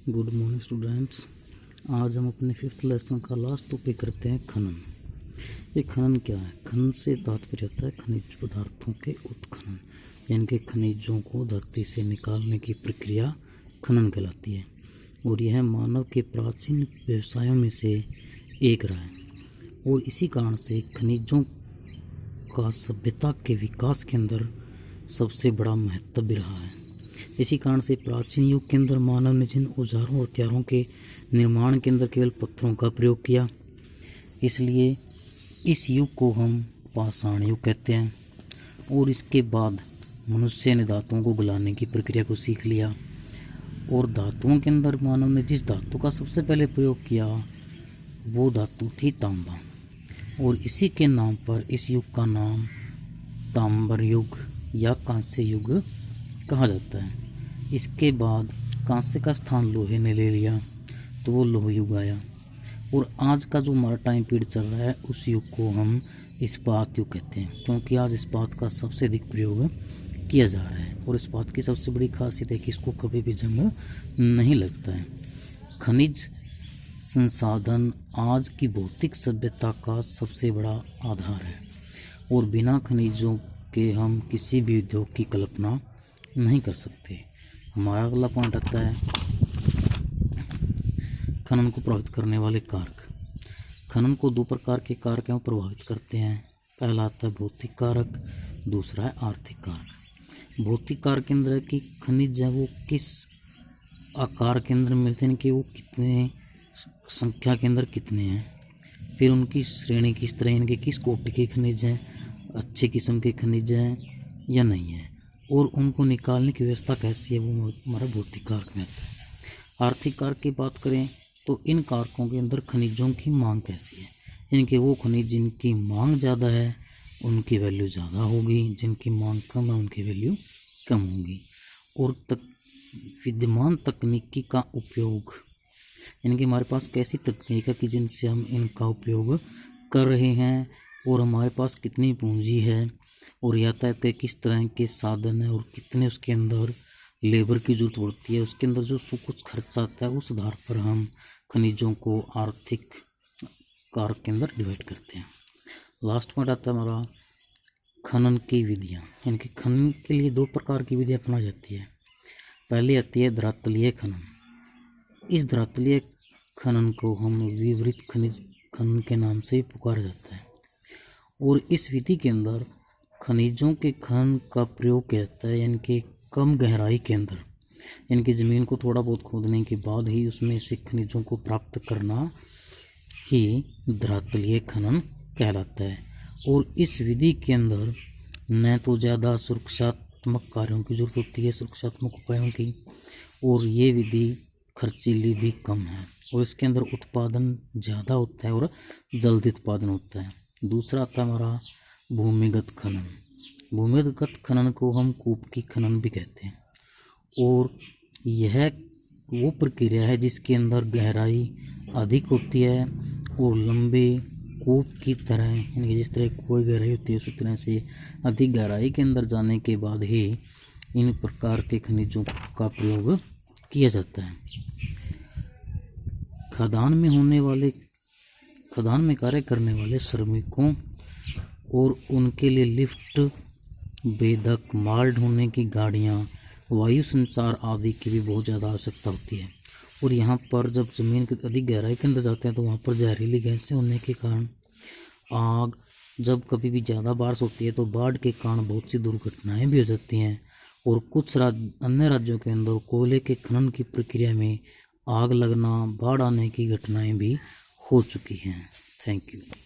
Good morning students. आज हम अपने 5th लेसन का लास्ट टॉपिक करते हैं खनन। ये खनन क्या है? खनन से तात्पर्य होता है खनिज पदार्थों के उत्खनन, यानी कि खनिजों को धरती से निकालने की प्रक्रिया खनन कहलाती है। और यह मानव के प्राचीन व्यवसायों में से एक रहा है और इसी कारण से खनिजों का सभ्यता के विकास के अंदर सबसे बड़ा महत्व भी रहा है। इसी कारण से प्राचीन युग के अंदर मानव ने जिन औजारों और हथियारों के निर्माण के अंदर केवल पत्थरों का प्रयोग किया, इसलिए इस युग को हम पाषाण युग कहते हैं। और इसके बाद मनुष्य ने धातुओं को गलाने की प्रक्रिया को सीख लिया और धातुओं के अंदर मानव ने जिस धातु का सबसे पहले प्रयोग किया वो धातु थी तांबा। और इसी के नाम पर इस युग का नाम ताम्र युग या कांस्य युग कहा जाता है। इसके बाद कांस्य का स्थान लोहे ने ले लिया तो वो लोह युग आया। और आज का जो हमारा टाइम पीरियड चल रहा है उस युग को हम इस्पात युग कहते हैं, क्योंकि आज इस्पात का सबसे अधिक प्रयोग किया जा रहा है। और इस्पात की सबसे बड़ी खासियत है कि इसको कभी भी जंग नहीं लगता है। खनिज संसाधन आज की भौतिक सभ्यता का सबसे बड़ा आधार है और बिना खनिजों के हम किसी भी उद्योग की कल्पना नहीं कर सकते। हमारा अगला पॉइंट आता है खनन को प्रभावित करने वाले कारक। खनन को दो प्रकार के कारक प्रभावित करते हैं। पहला आता है भौतिक कारक, दूसरा है आर्थिक कारक। भौतिक कारक के अंदर की खनिज है वो किस आकार के अंदर मिलते हैं, कि वो कितने संख्या के अंदर कितने हैं, फिर उनकी श्रेणी किस तरह, इनके किस कोटि के खनिज हैं, अच्छे किस्म के खनिज हैं या नहीं है, और उनको निकालने की व्यवस्था कैसी है, वो हमारा भौतिक कारक में आता है। आर्थिक कारक की बात करें तो इन कारकों के अंदर खनिजों की मांग कैसी है, इनके वो खनिज जिनकी मांग ज़्यादा है उनकी वैल्यू ज़्यादा होगी, जिनकी मांग कम है उनकी वैल्यू कम होगी। और विद्यमान तकनीकी का उपयोग, इनके हमारे पास कैसी तकनीक है कि जिनसे हम इनका उपयोग कर रहे हैं, और हमारे पास कितनी पूंजी है, और यातायात के किस तरह के साधन है, और कितने उसके अंदर लेबर की जरूरत पड़ती है, उसके अंदर जो कुछ खर्चा आता है, उस आधार पर हम खनिजों को आर्थिक कारक के अंदर डिवाइड करते हैं। लास्ट पॉइंट आता है हमारा खनन की विधियाँ। इनके खनन के लिए दो प्रकार की विधियाँ अपनाई जाती है। पहली आती है धरातलीय खनन। इस धरातलीय खनन को हम विवरित खनिज खनन के नाम से पुकारा जाता है। और इस विधि के अंदर खनिजों के खनन का प्रयोग किया जाता है, यानी कि कम गहराई के अंदर इनकी ज़मीन को थोड़ा बहुत खोदने के बाद ही उसमें से खनिजों को प्राप्त करना ही धरातलीय खनन कहलाता है। और इस विधि के अंदर न तो ज़्यादा सुरक्षात्मक कार्यों की जरूरत होती है, सुरक्षात्मक उपायों की, और ये विधि खर्चीली भी कम है, और इसके अंदर उत्पादन ज़्यादा होता है और जल्दी उत्पादन होता है। दूसरा आता है हमारा भूमिगत खनन। भूमिगत खनन को हम कूप की खनन भी कहते हैं, और यह वो प्रक्रिया है जिसके अंदर गहराई अधिक होती है और लंबे कूप की तरह, यानी जिस तरह कोई गहराई होती है उसी तरह से अधिक गहराई के अंदर जाने के बाद ही इन प्रकार के खनिजों का प्रयोग किया जाता है। खदान में कार्य करने वाले श्रमिकों और उनके लिए लिफ्ट, बेधक, माल ढोने की गाड़ियाँ, वायु संचार आदि की भी बहुत ज़्यादा आवश्यकता होती है। और यहाँ पर जब ज़मीन की अधिक गहराई के अंदर जाते हैं तो वहाँ पर जहरीली गैसें होने के कारण आग, जब कभी भी ज़्यादा बारिश होती है तो बाढ़ के कारण बहुत सी दुर्घटनाएं भी हो जाती हैं। और कुछ अन्य राज्यों के अंदर कोयले के खनन की प्रक्रिया में आग लगना, बाढ़ आने की घटनाएं भी हो चुकी हैं। Thank you.